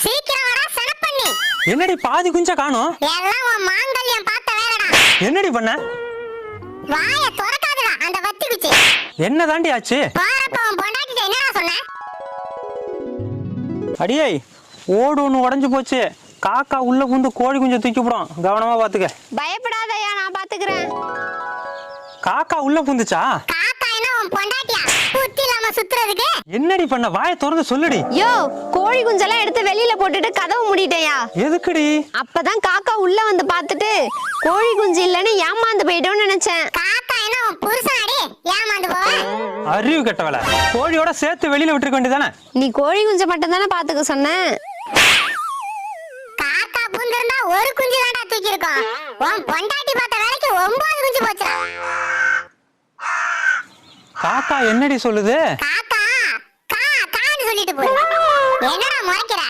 சீக்கிரம் வாடா சனப்பண்ணி. என்னடி பாதி குஞ்ச காணோம்? எல்லாம் உன் மாங்கல்யம் பார்த்த வேலைடா. என்னடி பண்ண? வாய திறக்காதடா அந்த வத்தி குச்சி. என்ன தாண்டி ஆச்சு? பாரப்ப உன் பொண்டாட்டிட்ட என்னடா சொன்ன? அடியே ஓடு ஒன்று உடஞ்சு போச்சு. காக்கா உள்ள புந்து கோழி குஞ்சை தூக்கி போடும், கவனமா பாத்துக்க. பயப்படாதயா, நான் பாத்துக்கிறேன். காக்கா உள்ள புந்துச்சா? காக்கா என்ன உன் பொண்டாட்டியா? புத்தி இல்லாம சுத்துறதுக்கு? என்னடி பண்ண? வாயை திறந்து சொல்லுடி. யோ, கோழி குஞ்செல்லாம் எடுத்து வெளியில போட்டுட்டு கதவு மூடிட்டேயா. எதுக்குடி? அப்பதான் காக்கா உள்ள வந்து பாத்துட்டு கோழி குஞ்சு இல்லன்னு ஏமாந்து போயிட்டோம்னு நினைச்சேன். காக்கா என்ன உன் புருஷனாடி? ஏமாந்து போவ? அறிவு கெட்டவள. கோழியோட சேர்த்து வெளியில விட்டுருக்க வேண்டியதானே? நீ கோழி குஞ்சை மட்டும் தானே பாத்துக்க சொன்ன. காக்கா புந்திருந்தா ஒரு குஞ்சு தான்டா தூக்கி இருக்கும். உன் பொண்டாட்டி பார்த்த வேலைக்கு 9 குஞ்சு போச்சுடா. காக்கா என்னடி சொல்லுது? காக்கா கா கான்னு சொல்லிட்டு போய் என்னடா முறைக்கிற?